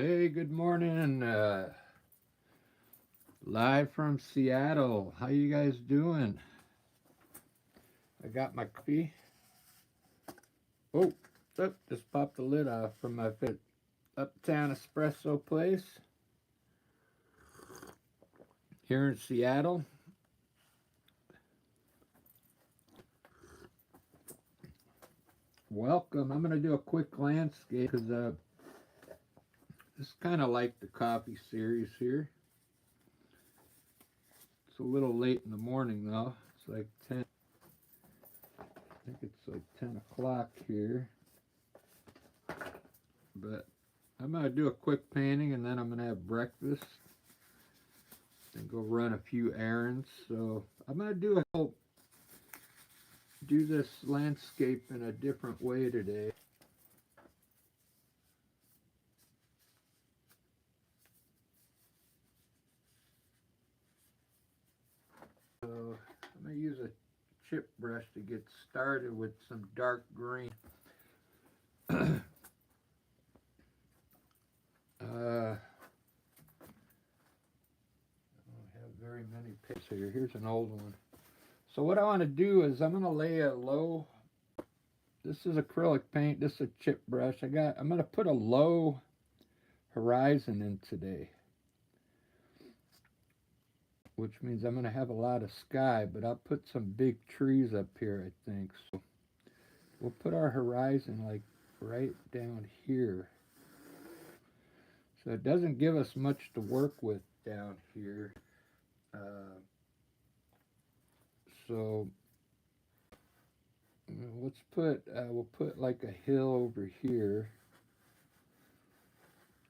Hey, good morning. Live from Seattle. How you guys doing? I got my coffee. Oh, just popped the lid off from my favorite uptown espresso place here in Seattle. Welcome. I'm going to do a quick landscape because it's kind of like the coffee series here. It's a little late in the morning though. It's like 10. I think it's like 10 o'clock here. But I'm going to do a quick painting and then I'm going to have breakfast and go run a few errands. So I'm going to do this landscape in a different way today. So I'm going to use a chip brush to get started with some dark green. I don't have very many pictures here. Here's an old one. So what I want to do is I'm going to lay a low. This is acrylic paint. This is a chip brush. I'm going to put a low horizon in today, which means I'm going to have a lot of sky, but I'll put some big trees up here, I think. So we'll put our horizon like right down here. So it doesn't give us much to work with down here. So we'll put like a hill over here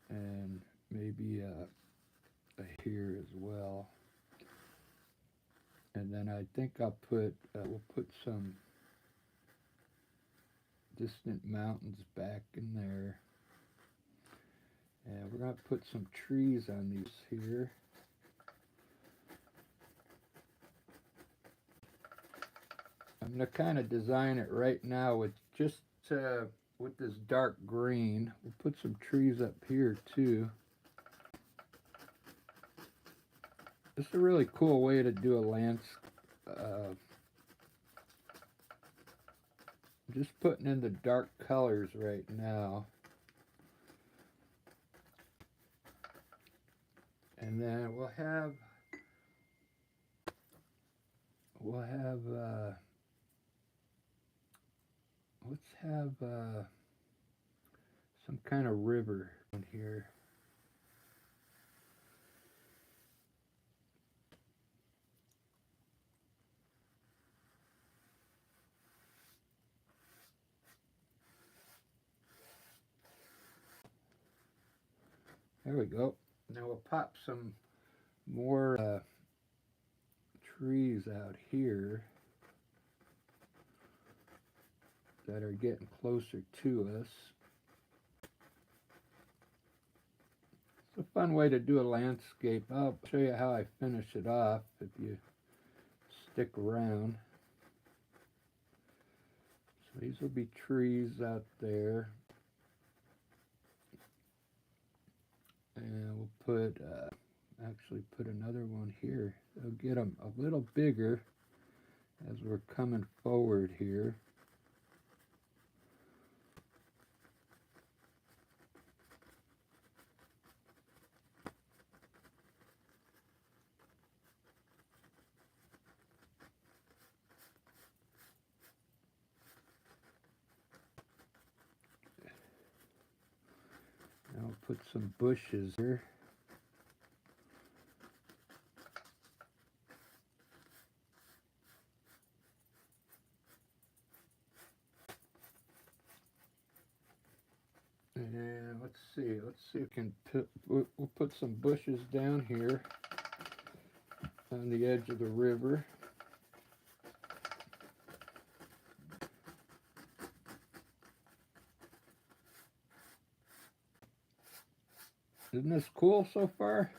and maybe a here as well. And then I think we'll put some distant mountains back in there. And we're going to put some trees on these here. I'm going to kind of design it right now with just with this dark green. We'll put some trees up here too. This is a really cool way to do a landscape. Just putting in the dark colors right now. And then let's have some kind of river in here. There we go. Now we'll pop some more trees out here that are getting closer to us. It's a fun way to do a landscape. I'll show you how I finish it off if you stick around. So these will be trees out there. And we'll actually put another one here. It'll get them a little bigger as we're coming forward here. Now I'll put some bushes here. And let's see if we can we'll put some bushes down here on the edge of the river. Isn't this cool so far?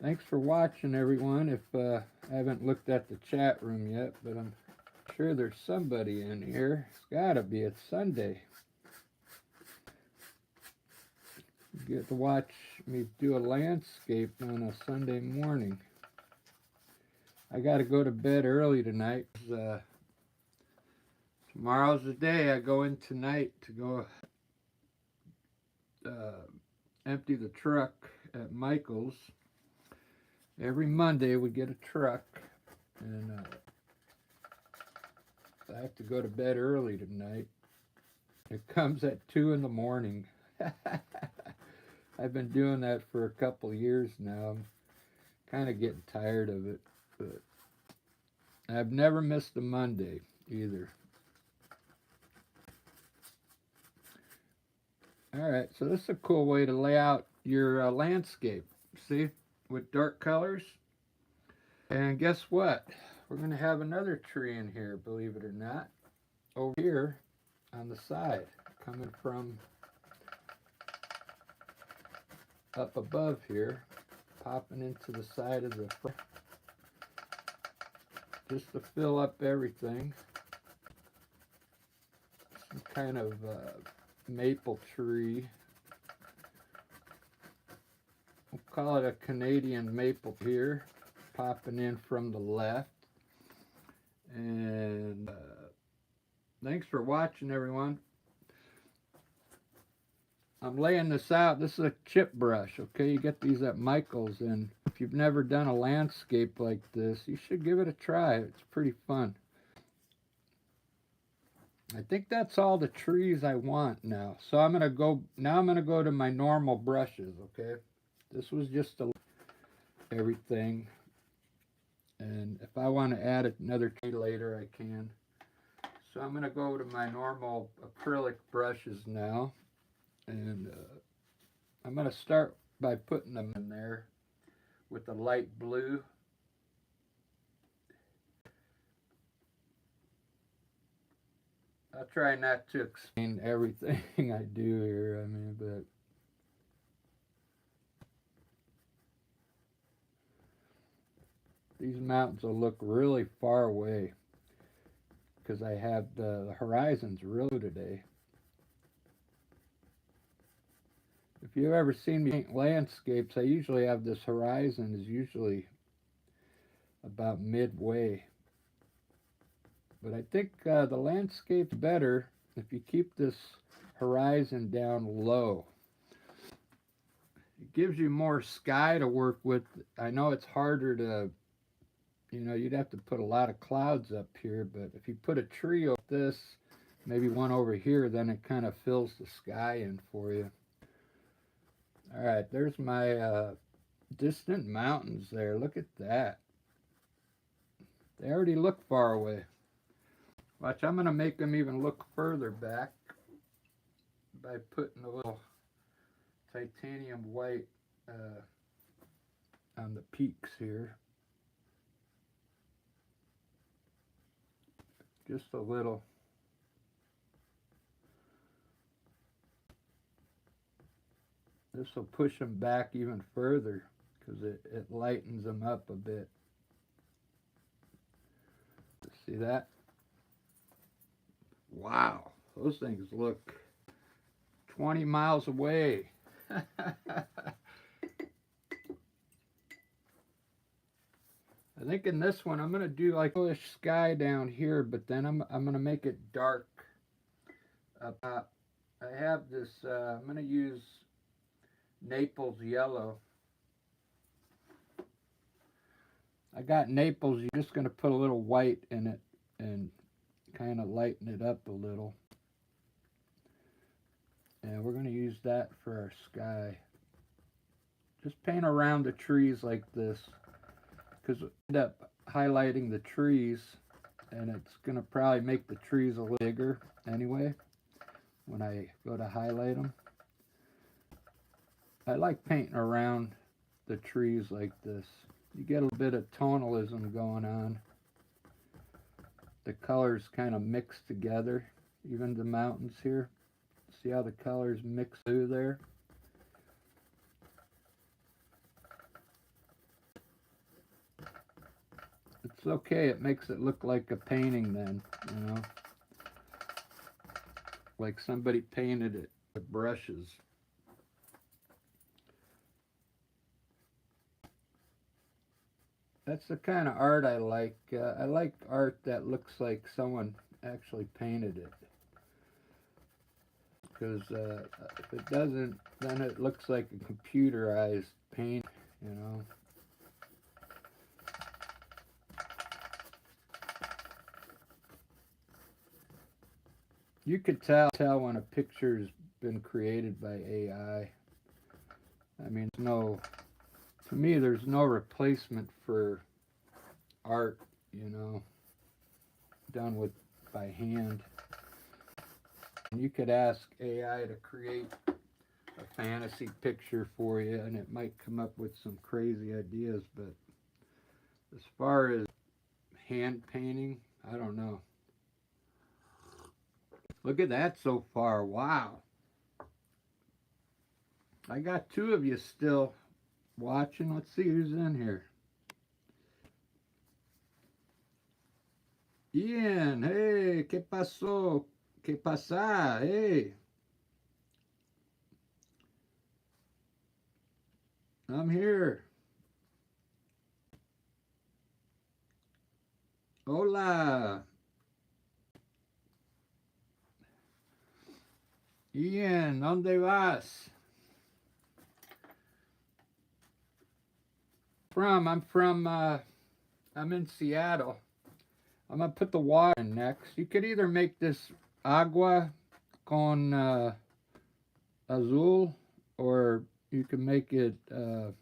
Thanks for watching, everyone. If I haven't looked at the chat room yet, but I'm sure there's somebody in here. It's gotta be. It's Sunday. get to watch me do a landscape on a Sunday morning. I got to go to bed early tonight. Tomorrow's the day. I go in tonight to go empty the truck at Michael's. Every Monday we get a truck, and I have to go to bed early tonight. It comes at 2 in the morning. I've been doing that for a couple years now. I'm kind of getting tired of it, but I've never missed a Monday either. Alright, so this is a cool way to lay out your landscape. See, with dark colors. And guess what? We're going to have another tree in here, believe it or not. Over here on the side, coming from up above here, popping into the side of the front, just to fill up everything. Some kind of maple tree. We'll call it a Canadian maple here, popping in from the left. And thanks for watching, everyone. I'm laying this out. This is a chip brush, okay? You get these at Michael's, and if you've never done a landscape like this, you should give it a try. It's pretty fun. I think that's all the trees I want now. So I'm gonna go to my normal brushes, okay? This was just everything. And if I want to add another tree later, I can. So I'm gonna go to my normal acrylic brushes now. And I'm going to start by putting them in there with the light blue. I'll try not to explain everything I do here, but these mountains will look really far away because I have the horizons real today. If you've ever seen me paint landscapes, I usually have this horizon is usually about midway. But I think the landscape's better if you keep this horizon down low. It gives you more sky to work with. I know it's harder to, you'd have to put a lot of clouds up here, but if you put a tree over this, maybe one over here, then it kind of fills the sky in for you. Alright, there's my distant mountains there. Look at that. They already look far away. Watch, I'm going to make them even look further back by putting a little titanium white on the peaks here. Just a little. This will push them back even further because it lightens them up a bit. See that? Wow, those things look 20 miles away. I think in this one I'm going to do like a bluish sky down here, but then I'm going to make it dark up top. I have this, I'm going to use Naples yellow. I got Naples. You're just going to put a little white in it and kind of lighten it up a little. And we're going to use that for our sky. Just paint around the trees like this, because we'll end up highlighting the trees, and it's going to probably make the trees a little bigger anyway when I go to highlight them. I like painting around the trees like this. You get a bit of tonalism going on. The colors kind of mix together, even the mountains here. See how the colors mix through there? It's okay, it makes it look like a painting then, like somebody painted it with brushes. That's the kind of art I like. I like art that looks like someone actually painted it. Because if it doesn't, then it looks like a computerized paint, you know. You could tell when a picture's been created by AI. I mean, to me, there's no replacement for art, you know, done by hand. And you could ask AI to create a fantasy picture for you, and it might come up with some crazy ideas, but as far as hand painting, I don't know. Look at that so far. Wow. I got 2 of you still watching. Let's see who's in here. Ian, hey, ¿qué pasó? ¿Qué pasa? Hey. I'm here. Hola. Ian, ¿dónde vas? I'm in Seattle. I'm gonna put the water in next. You could either make this agua con azul, or you can make it a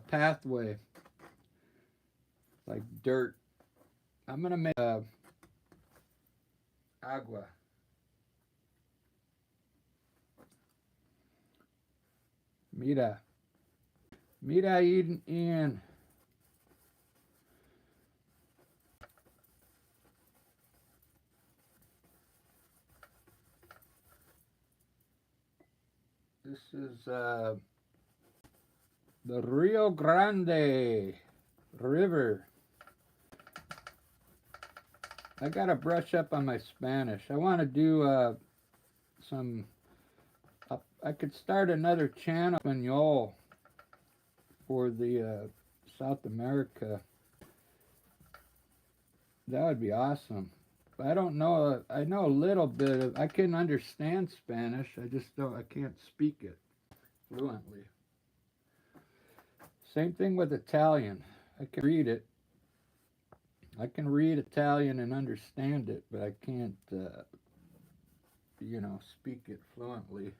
pathway, like dirt. I'm gonna make agua. Mira. Mira, Ian. This is the Rio Grande River. I gotta brush up on my Spanish. I want to do I could start another channel in Espanol for the South America. That would be awesome. I don't know. I know a little bit of. I can understand Spanish. I just don't. I can't speak it fluently. Same thing with Italian. I can read it. I can read Italian and understand it, but I can't, speak it fluently.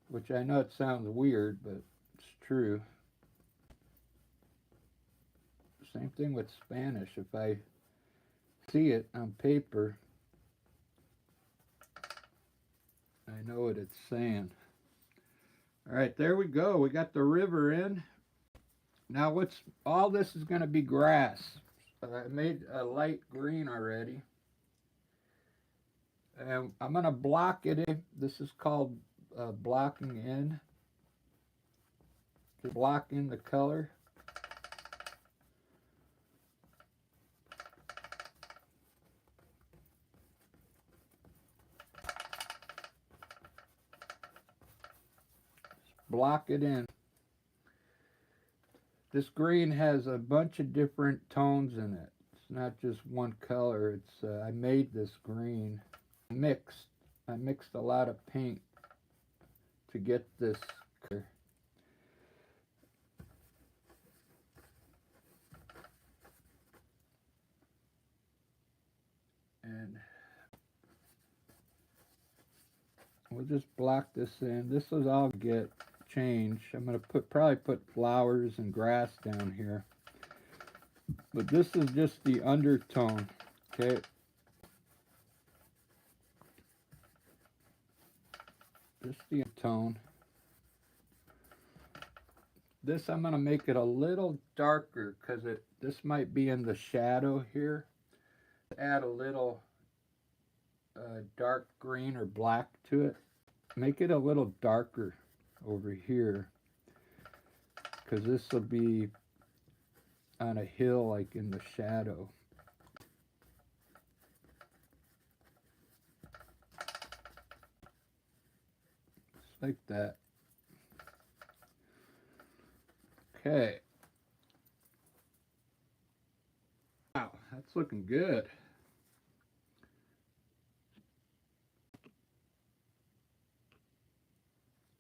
Which I know it sounds weird, but it's true. Same thing with Spanish. If I see it on paper, I know what it's saying. All right, there we go. We got the river in. Now all this is going to be grass. I made a light green already. And I'm going to block it in. This is called blocking in. To block in the color. Block it in. This green has a bunch of different tones in it. It's not just one color. It's I made this green. I mixed a lot of paint to get this color. And we'll just block this in. This is all get change. I'm going to probably put flowers and grass down here. But this is just the undertone, okay? Just the tone. This I'm going to make it a little darker because this might be in the shadow here. Add a little dark green or black to it. Make it a little darker over here because this will be on a hill, like in the shadow. Just like that. Okay. Wow, that's looking good.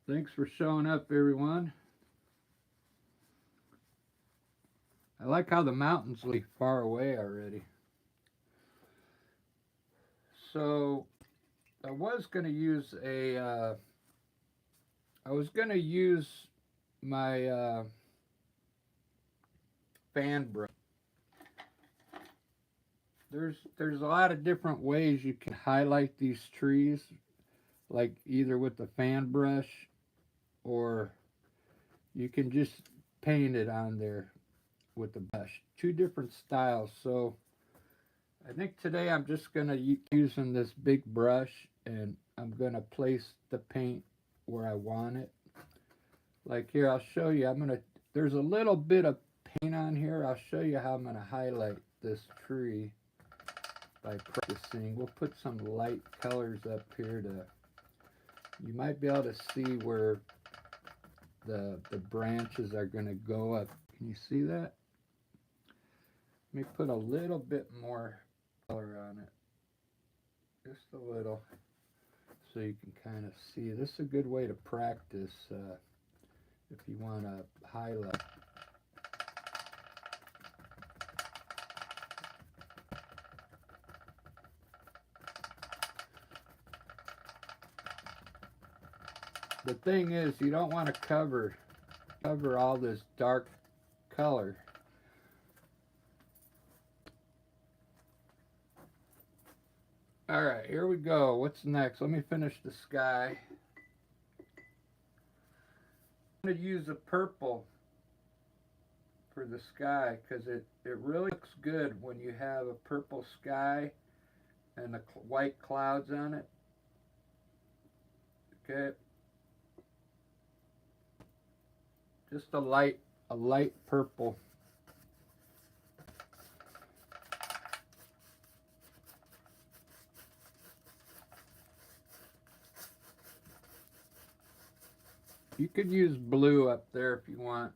Thanks for showing up, everyone. I like how the mountains look far away already. So I was going to use my fan brush. There's a lot of different ways you can highlight these trees, like either with the fan brush or you can just paint it on there with the brush. Two different styles. So I think today I'm just gonna using this big brush and I'm gonna place the paint where I want it. Like here, I'll show you. There's a little bit of paint on here. I'll show you how I'm gonna highlight this tree by practicing. We'll put some light colors up here you might be able to see where the branches are gonna go up. Can you see that? Let me put a little bit more color on it. Just a little. So you can kind of see. This is a good way to practice if you want to highlight. The thing is, you don't want to cover all this dark color. All right, here we go. What's next? Let me finish the sky. I'm going to use a purple for the sky because it really looks good when you have a purple sky and the white clouds on it. Okay. Just a light purple. You could use blue up there if you want.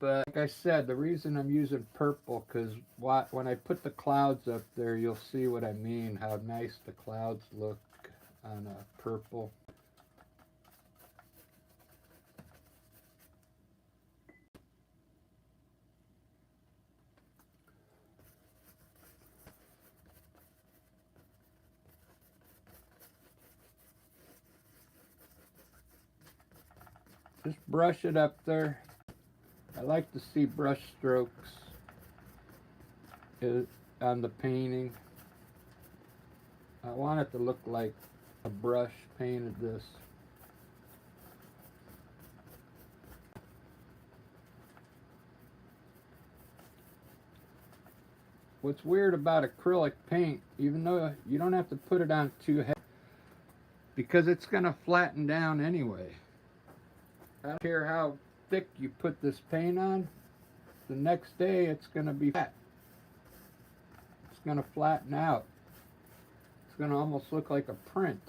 But like I said, the reason I'm using purple, because when I put the clouds up there, you'll see what I mean, how nice the clouds look on a purple. Just brush it up there. I like to see brush strokes on the painting. I want it to look like a brush painted this. What's weird about acrylic paint, even though you don't have to put it on too heavy, because it's going to flatten down anyway. I don't care how thick you put this paint on, the next day it's going to be flat. It's going to flatten out. It's going to almost look like a print.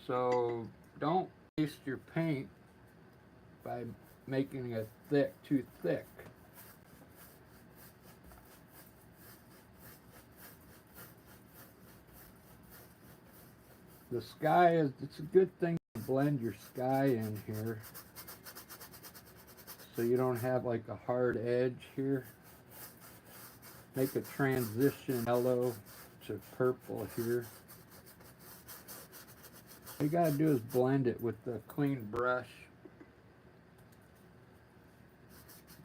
So don't waste your paint by making it too thick. The sky it's a good thing to blend your sky in here so you don't have like a hard edge here. Make a transition yellow to purple here. All you gotta do is blend it with the clean brush,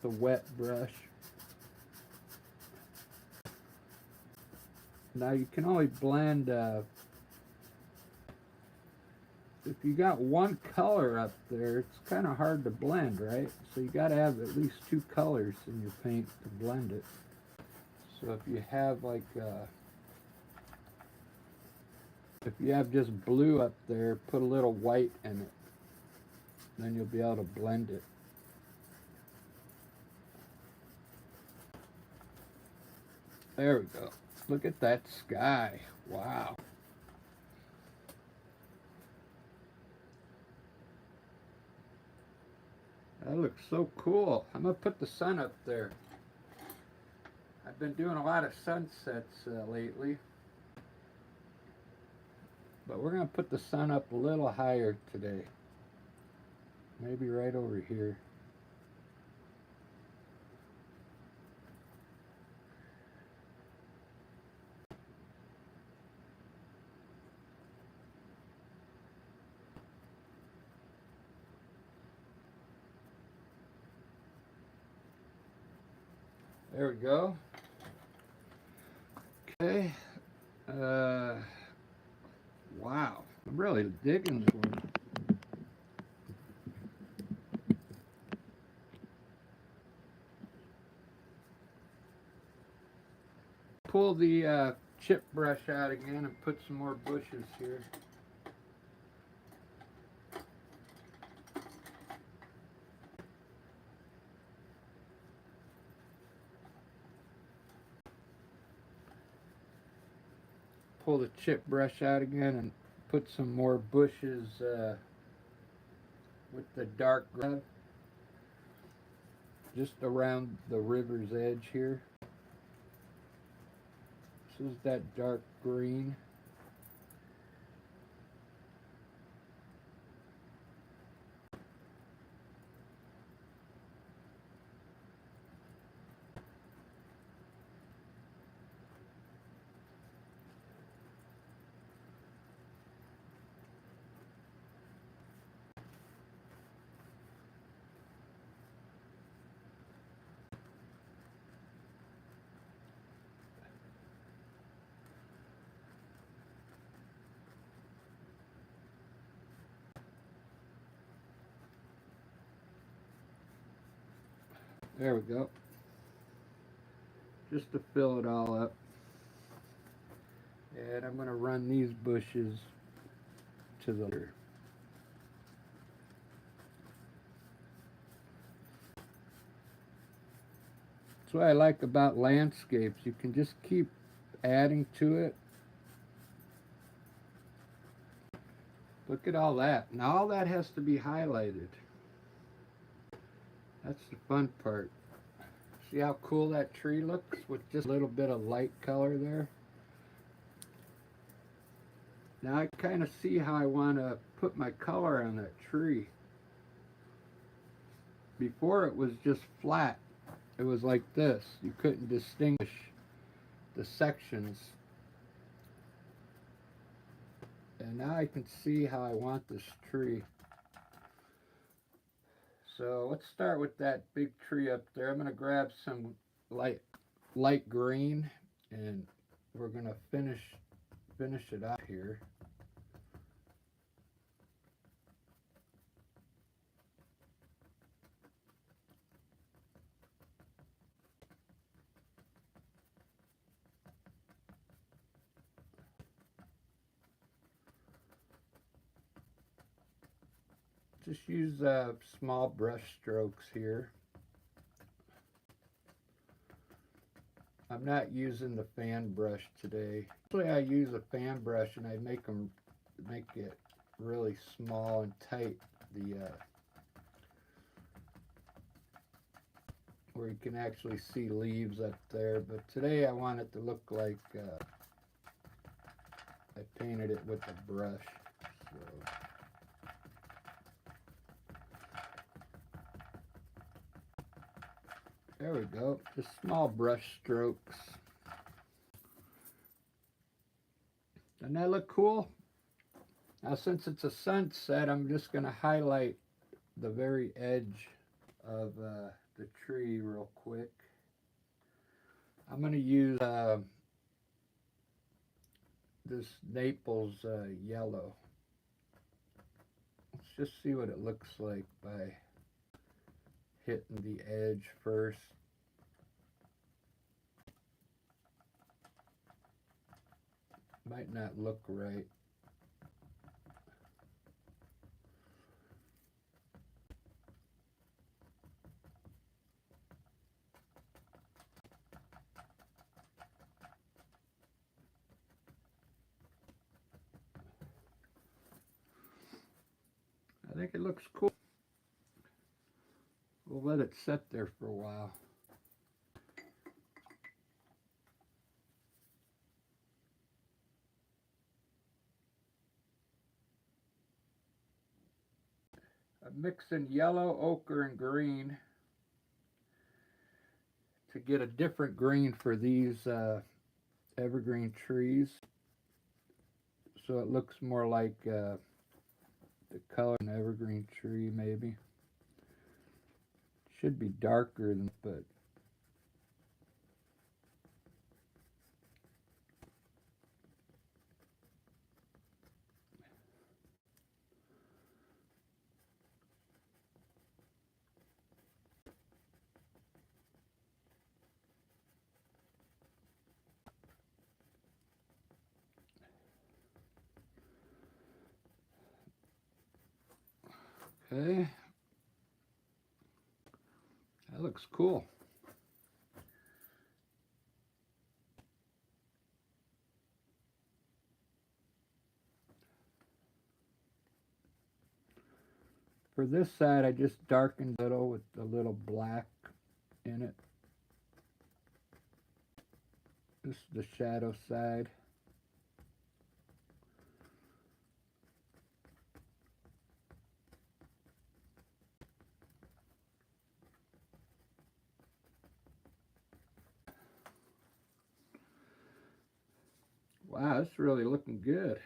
the wet brush. Now you can only blend if you got one color up there, it's kind of hard to blend, right? So you got to have at least two colors in your paint to blend it. So if you have like if you have just blue up there, put a little white in it. Then you'll be able to blend it. There we go. Look at that sky. Wow. That looks so cool. I'm going to put the sun up there. I've been doing a lot of sunsets lately. But we're going to put the sun up a little higher today. Maybe right over here. There we go. Okay. Wow. I'm really digging this one. Pull the chip brush out again and put some more bushes here. Pull the chip brush out again and put some more bushes with the dark green just around the river's edge here. This is that dark green. There we go. Just to fill it all up. And I'm going to run these bushes to the rear. That's what I like about landscapes. You can just keep adding to it. Look at all that. Now all that has to be highlighted. That's the fun part. See how cool that tree looks with just a little bit of light color there? Now I kind of see how I want to put my color on that tree. Before it was just flat. It was like this. You couldn't distinguish the sections. And now I can see how I want this tree. So let's start with that big tree up there. I'm going to grab some light green and we're going to finish it out here. Just use small brush strokes here. I'm not using the fan brush today. Usually I use a fan brush and I make it really small and tight. Where you can actually see leaves up there. But today I want it to look like I painted it with a brush. So. There we go, just small brush strokes. Doesn't that look cool? Now since it's a sunset, I'm just going to highlight the very edge of the tree real quick. I'm going to use this Naples yellow. Let's just see what it looks like by hitting the edge first. Might not look right. I think it looks cool. We'll let it sit there for a while. I'm mixing yellow, ochre, and green to get a different green for these evergreen trees, so it looks more like the color of an evergreen tree. Maybe should be darker than, but okay, that looks cool. For this side, I just darkened a little with a little black in it. This is the shadow side. Wow, it's really looking good.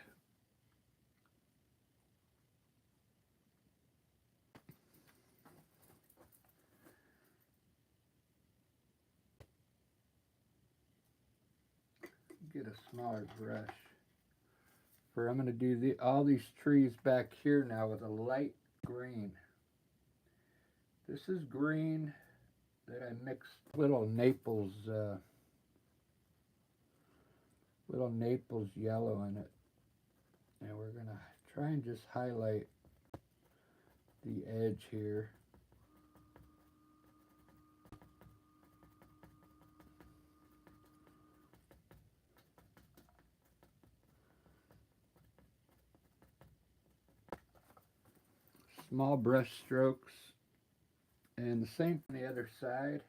Get a smaller brush. I'm going to do all these trees back here now with a light green. This is green that I mixed little Naples yellow in it. And we're going to try and just highlight the edge here. Small brush strokes. And the same on the other side.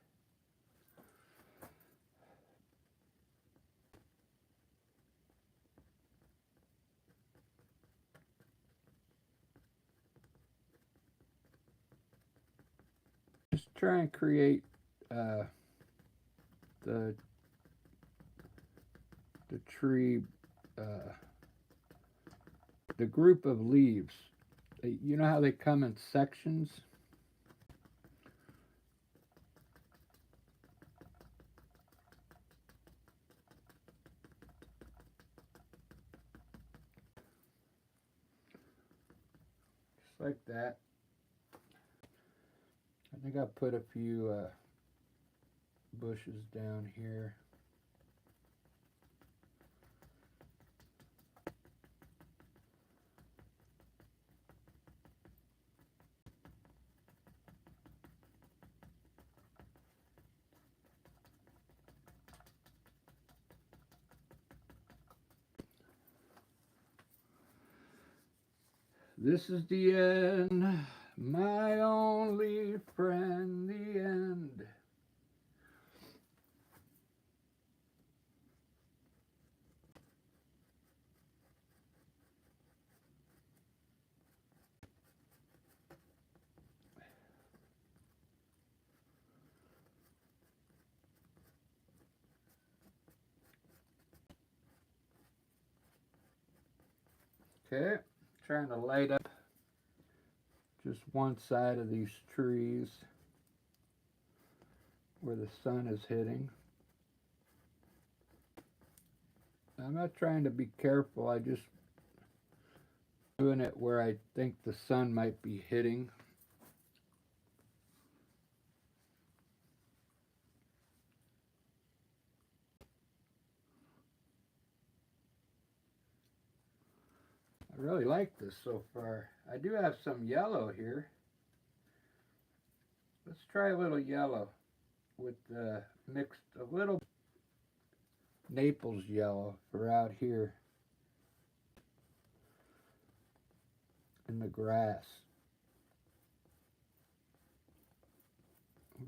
Just try and create the tree, the group of leaves. You know how they come in sections? Just like that. I think I'll put a few bushes down here. This is the end, my only friend, the end. Okay, trying to light up just one side of these trees where the sun is hitting. I'm not trying to be careful, I just doing it where I think the sun might be hitting. I really like this so far. I do have some yellow here. Let's try a little yellow with mixed a little Naples yellow for out here in the grass.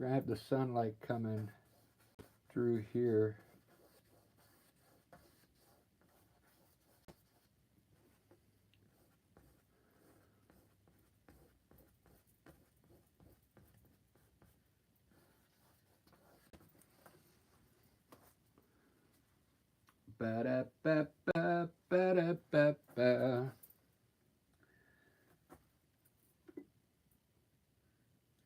We're gonna have the sunlight coming through here. Ba-da-ba-ba, ba-da-ba-ba.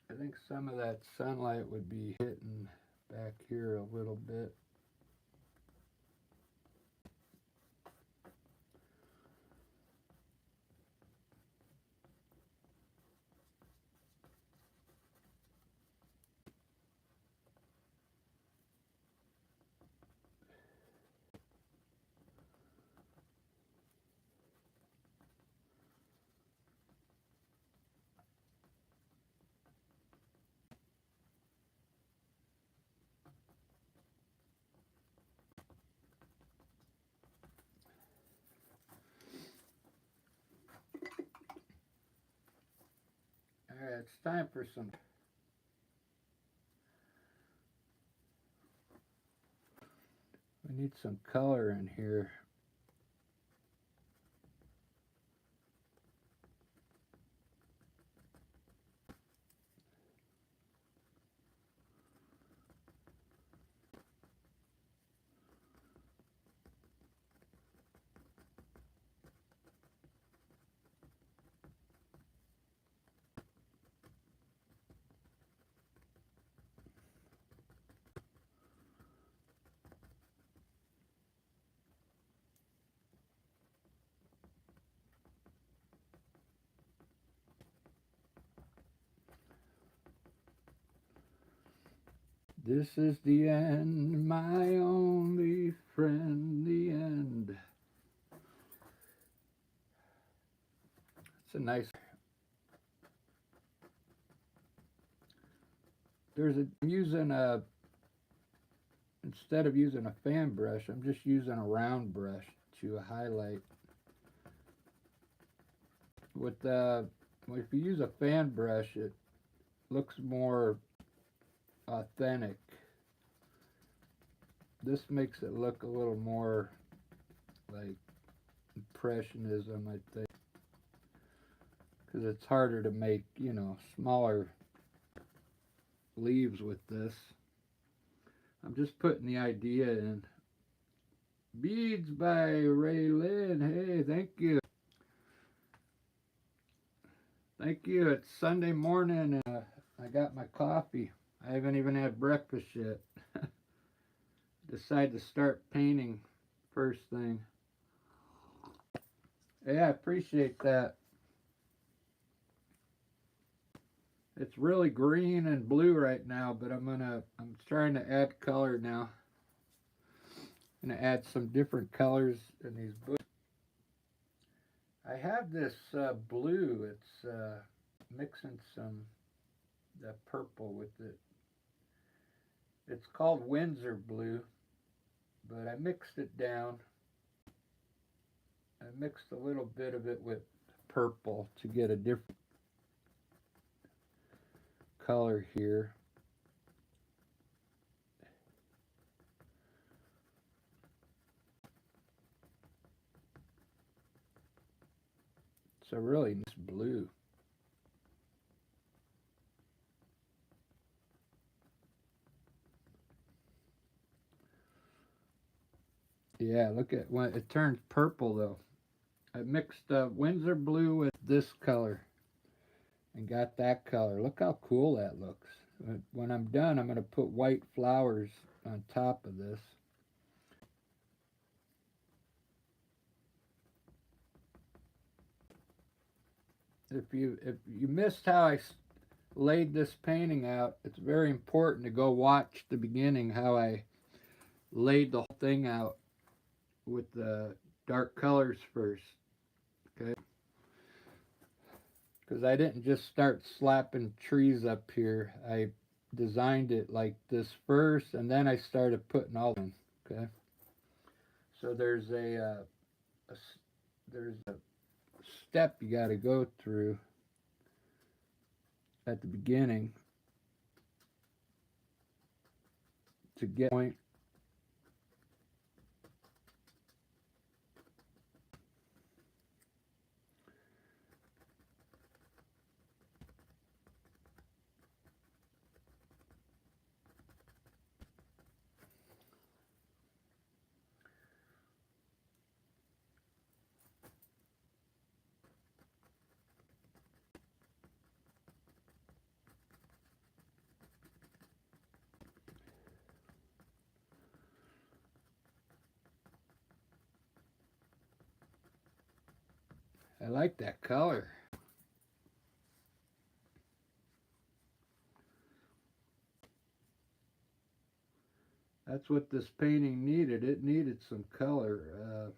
I think some of that sunlight would be hitting back here a little bit. Alright, it's time for some. We need some color in here. This is the end, my only friend, the end. It's a nice. I'm using a, instead of using a fan brush, I'm just using a round brush to highlight. If you use a fan brush, it looks more authentic. This makes it look a little more like impressionism, I think, because it's harder to make, smaller leaves with this. I'm just putting the idea in. Beads by Ray Lynn. Hey, thank you. Thank you. It's Sunday morning and I got my coffee. I haven't even had breakfast yet. Decided to start painting first thing. Yeah, I appreciate that. It's really green and blue right now, but I'm trying to add color now. I'm gonna add some different colors in these books. I have this blue. It's mixing some that purple with it. It's called Windsor blue, but I mixed it down. I mixed a little bit of it with purple to get a different color here. It's a really nice blue. Yeah, look at when it turns purple though. I mixed Windsor blue with this color and got that color. Look how cool that looks. When I'm done, I'm going to put white flowers on top of this. If you missed how I laid this painting out, it's very important to go watch the beginning, how I laid the whole thing out with the dark colors first. Okay, because I didn't just start slapping trees up here. I designed it like this first, and then I started putting all in. Okay, so there's a step you got to go through at the beginning. to get point. I like that color. That's what this painting needed. It needed some color.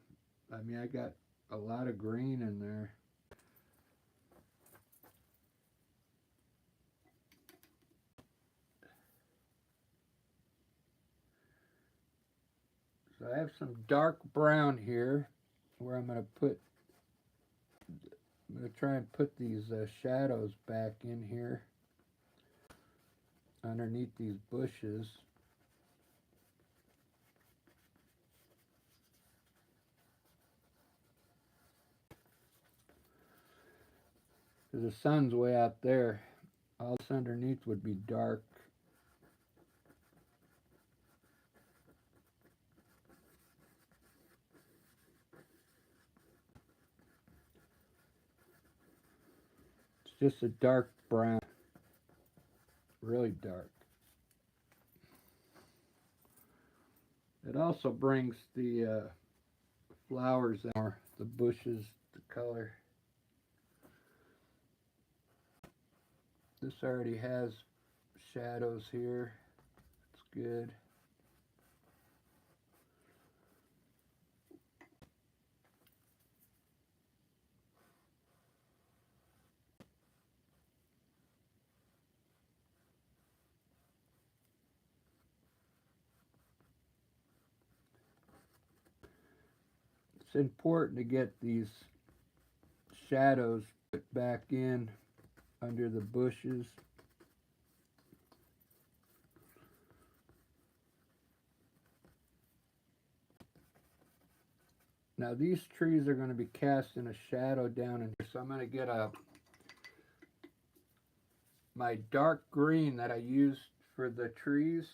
I mean, I got a lot of green in there. So I have some dark brown here where I'm going to try and put these shadows back in here underneath these bushes. Because the sun's way out there. All this underneath would be dark. It's just a dark brown. Really dark. It also brings the flowers more, the bushes, the color. This already has shadows here. It's good. It's important to get these shadows put back in under the bushes. Now these trees are going to be casting a shadow down in here, so I'm going to get my dark green that I used for the trees.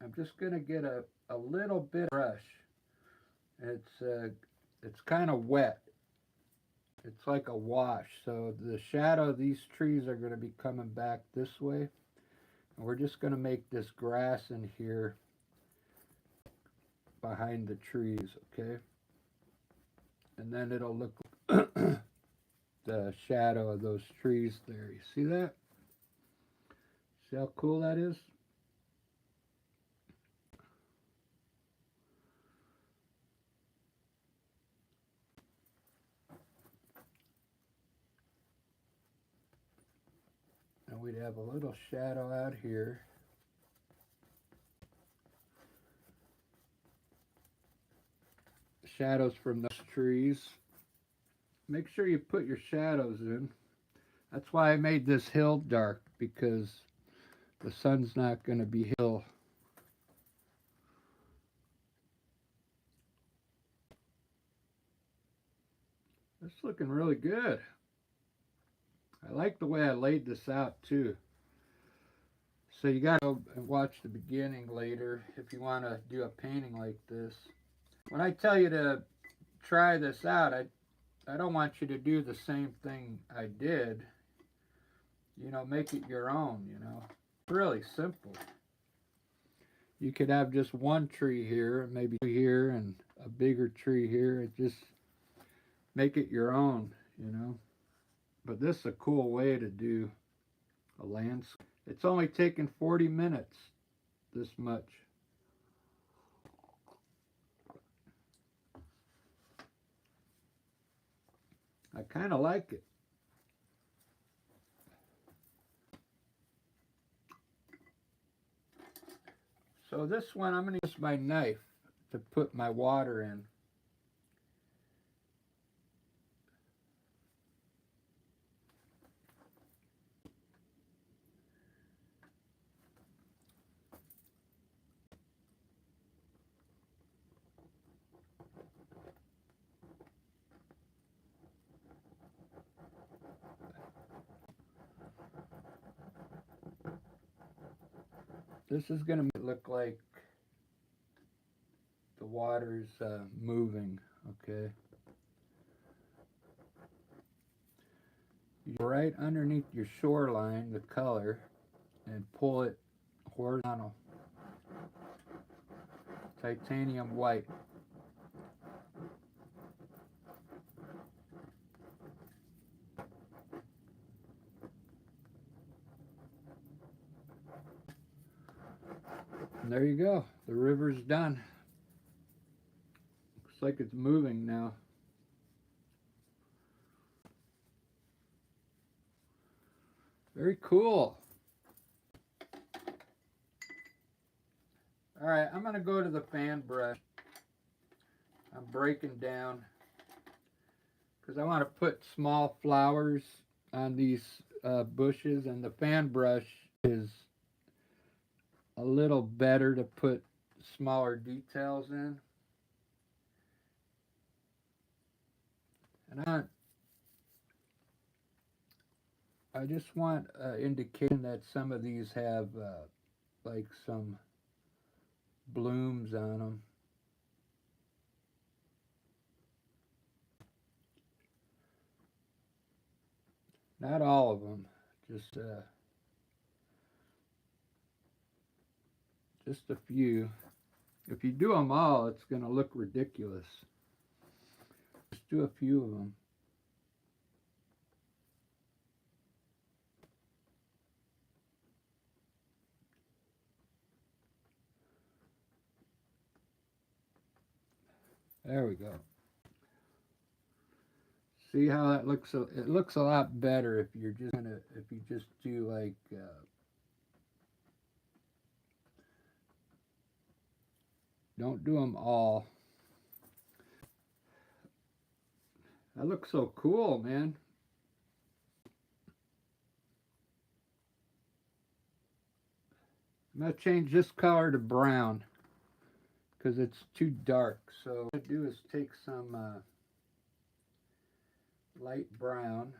I'm just going to get a little bit of brush. It's kind of wet. It's like a wash. So the shadow of these trees are going to be coming back this way. And we're just going to make this grass in here behind the trees, okay? And then it'll look the shadow of those trees there. You see that? See how cool that is? And we'd have a little shadow out here. Shadows from those trees. Make sure you put your shadows in. That's why I made this hill dark, because the sun's not going to be hill. It's looking really good. I like the way I laid this out too. So you got to go and watch the beginning later if you want to do a painting like this. When I tell you to try this out, I don't want you to do the same thing I did. You know, make it your own, you know. Really simple. You could have just one tree here, maybe here, and a bigger tree here. It just make it your own, you know. But this is a cool way to do a landscape. It's only taken 40 minutes, this much. I kind of like it. So this one, I'm going to use my knife to put my water in. This is going to look like the water's moving, okay? You go right underneath your shoreline, the color, and pull it horizontal. Titanium white. And there you go. The river's done. Looks like it's moving now. Very cool. All right, I'm going to go to the fan brush. I'm breaking down because I want to put small flowers on these bushes, and the fan brush is a little better to put smaller details in. And I just want indication that some of these have like some blooms on them. Not all of them, just a few. If you do them all, it's going to look ridiculous. Just do a few of them. There we go. See how that looks? It looks a lot better if you're just gonna, if you just do like don't do them all. That looks so cool, man. I'm gonna change this color to brown because it's too dark. So what I'm gonna do is take some light brown.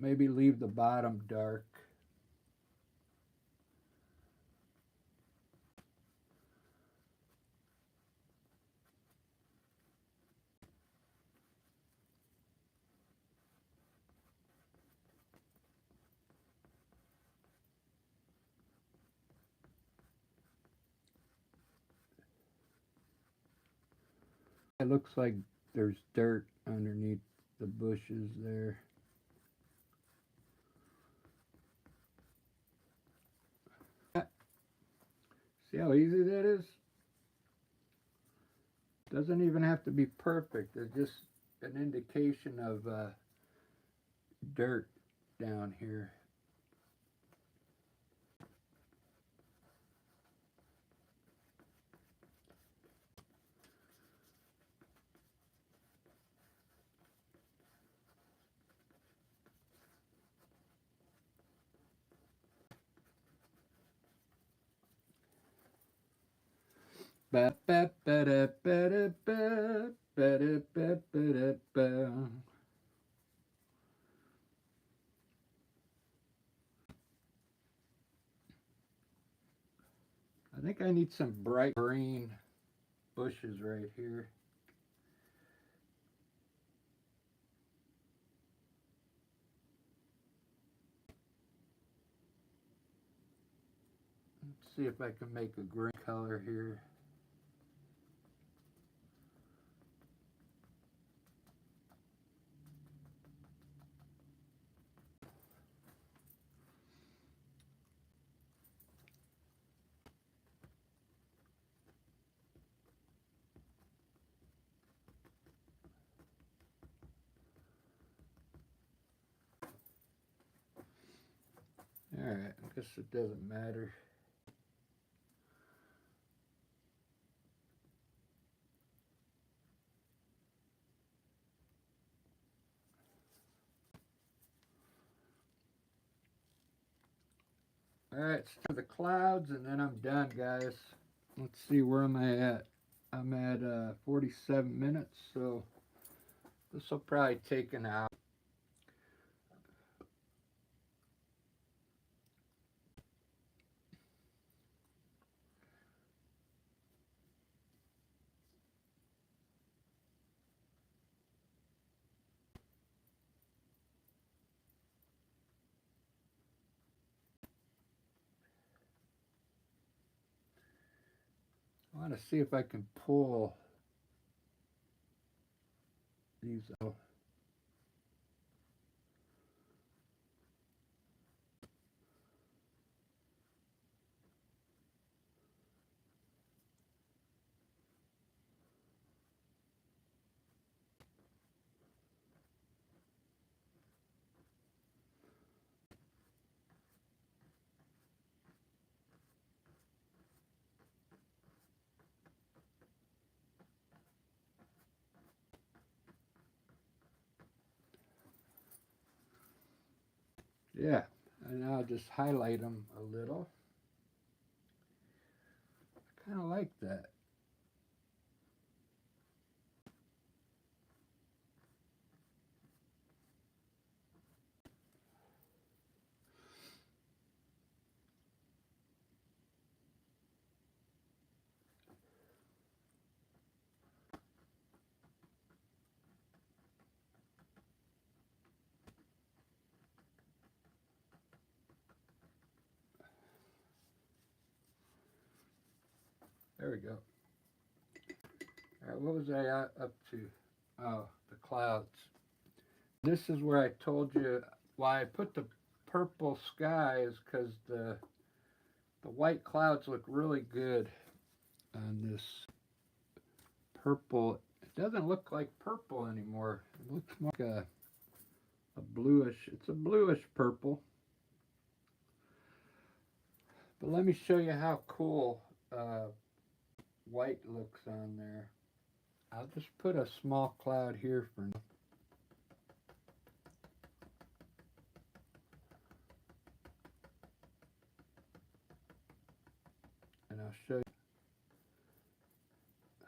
Maybe leave the bottom dark. It looks like there's dirt underneath the bushes there. See how easy that is? Doesn't even have to be perfect. It's just an indication of dirt down here. Ba ba ba da ba da ba ba da ba ba da ba. I think I need some bright green bushes right here. Let's see if I can make a green color here. Alright, I guess it doesn't matter. Alright, so the clouds, and then I'm done, guys. Let's see, where am I at? I'm at 47 minutes, so this will probably take an hour. I want to see if I can pull these out. Yeah, and I'll just highlight them a little. I kind of like that. There we go. All right, what was I up to? Oh, the clouds. This is where I told you why I put the purple sky is because the white clouds look really good on this purple. It doesn't look like purple anymore. It looks more like a bluish. It's a bluish purple. But let me show you how cool white looks on there. I'll just put a small cloud here for now. And I'll show you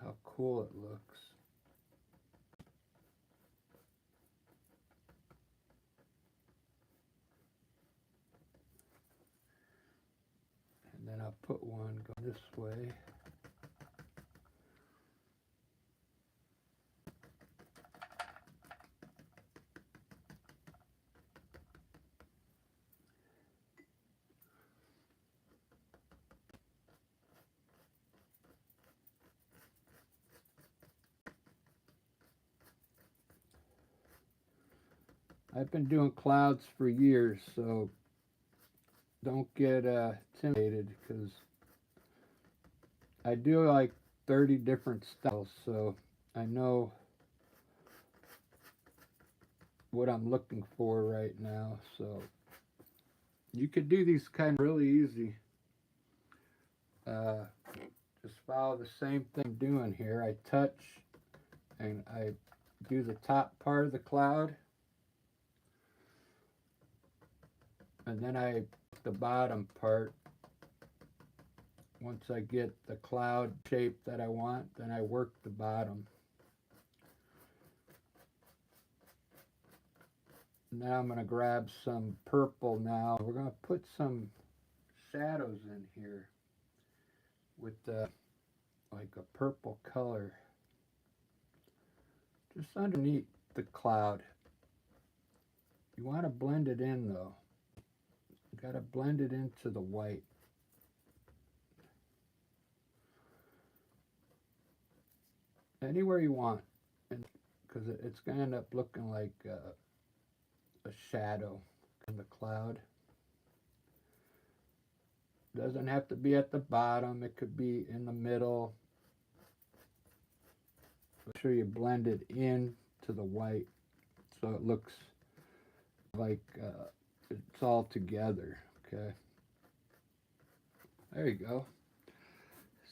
how cool it looks. And then I'll put one going this way. I've been doing clouds for years, so don't get intimidated because I do like 30 different styles, so I know what I'm looking for right now. So you could do these kind of really easy. Just follow the same thing I'm doing here. I touch and I do the top part of the cloud, and then I the bottom part. Once I get the cloud shape that I want, then I work the bottom. Now I'm going to grab some purple now. We're going to put some shadows in here with like a purple color just underneath the cloud. You want to blend it in though. You got to blend it into the white. Anywhere you want, and because it's going to end up looking like a shadow in the cloud. Doesn't have to be at the bottom, it could be in the middle. Make sure you blend it in to the white so it looks like it's all together. Okay, there you go.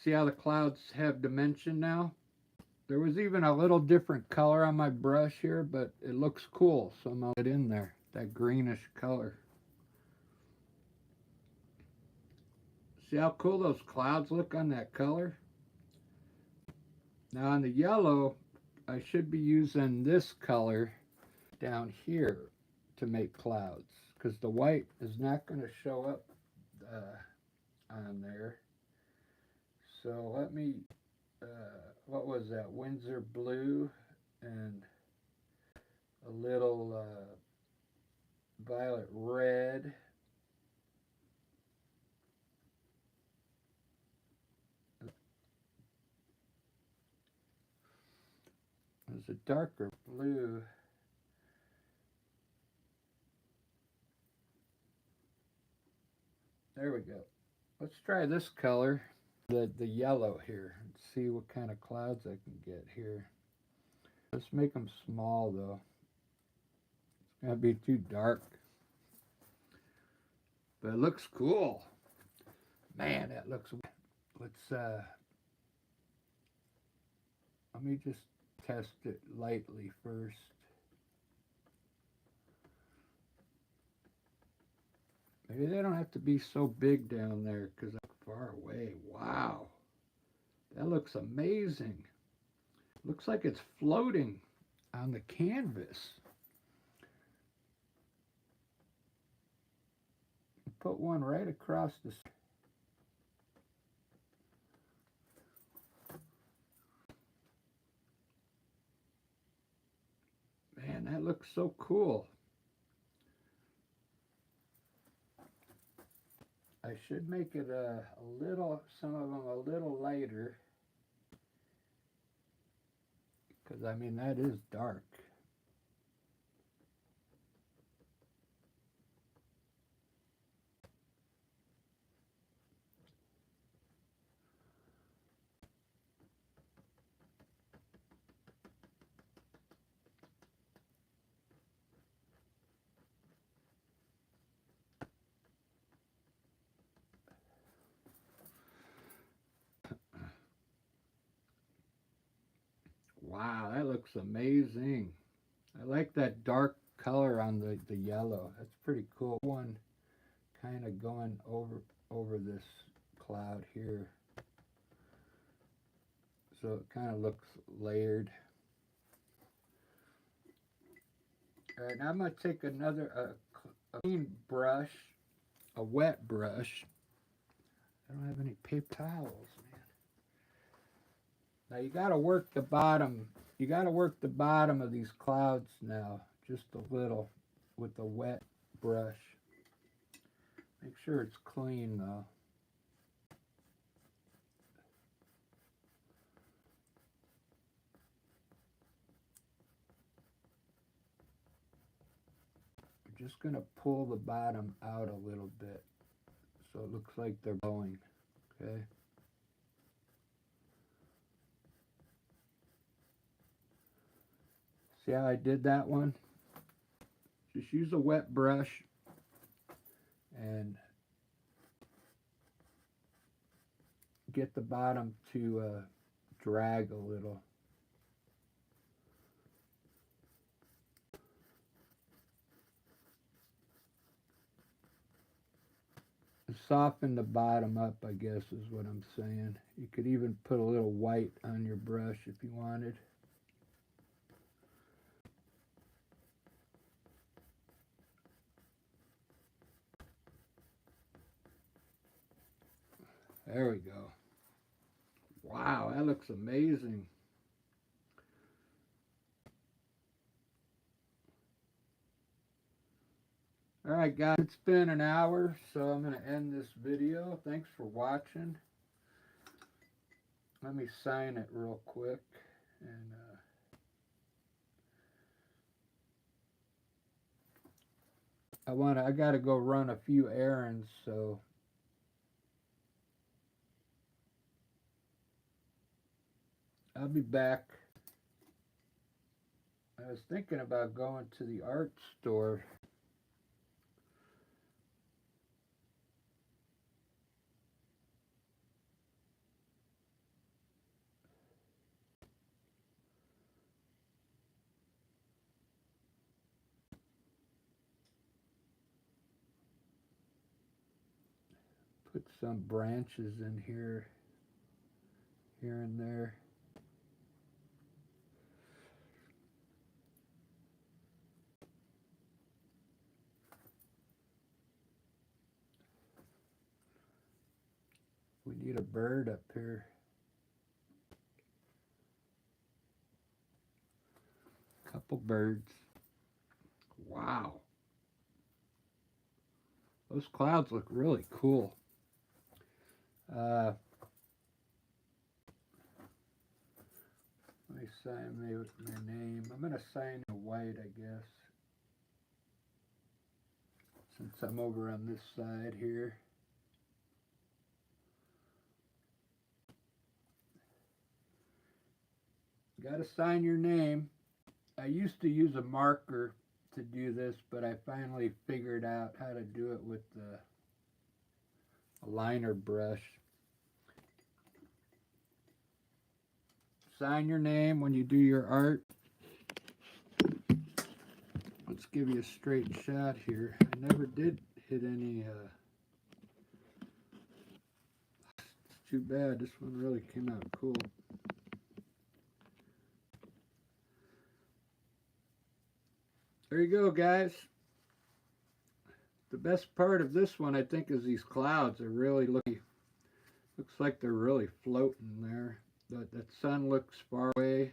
See how the clouds have dimension now? There was even a little different color on my brush here, but it looks cool, so I'm gonna put it in there, that greenish color. See how cool those clouds look on that color? Now on the yellow, I should be using this color down here to make clouds, because the white is not going to show up on there. So let me, what was that, Windsor blue and a little violet red. There's a darker blue. There we go. Let's try this color, the yellow here, and see what kind of clouds I can get here. Let's make them small though. It's gonna be too dark. But it looks cool. Man, that looks, let's let me just test it lightly first. Maybe they don't have to be so big down there because I'm far away. Wow, that looks amazing. Looks like it's floating on the canvas. Put one right across the. Man, that looks so cool. I should make it a little, some of them a little lighter. Because, I mean, that is dark. Wow, that looks amazing. I like that dark color on the yellow. That's pretty cool. One kind of going over this cloud here. So it kind of looks layered. All right, now I'm going to take another a clean brush, a wet brush. I don't have any paper towels, man. Now you got to work the bottom. You got to work the bottom of these clouds now, just a little, with the wet brush. Make sure it's clean though. We're just going to pull the bottom out a little bit so it looks like they're blowing, okay? See how I did that one? Just use a wet brush and get the bottom to drag a little. Soften the bottom up, I guess is what I'm saying. You could even put a little white on your brush if you wanted. There we go. Wow, that looks amazing. All right, guys, it's been an hour, so I'm going to end this video. Thanks for watching. Let me sign it real quick. And I got to go run a few errands, so I'll be back. I was thinking about going to the art store. Put some branches in here and there. We need a bird up here. Couple birds. Wow. Those clouds look really cool. Let me sign me with my name. I'm going to sign in white, I guess, since I'm over on this side here. Got to sign your name. I used to use a marker to do this, but I finally figured out how to do it with a liner brush. Sign your name when you do your art. Let's give you a straight shot here. I never did hit any, it's too bad. This one really came out cool. There you go, guys. The best part of this one, I think, is these clouds are really looks like they're really floating there. That sun looks far away.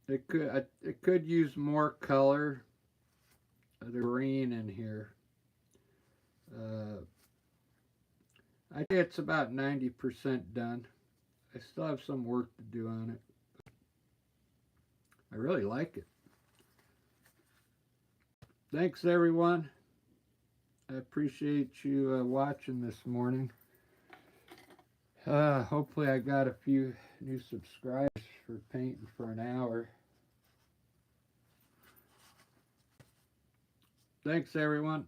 It could use more color. The green in here. I think it's about 90% done. I still have some work to do on it. I really like it. Thanks, everyone. I appreciate you watching this morning. Hopefully I got a few new subscribers for painting for an hour. Thanks, everyone.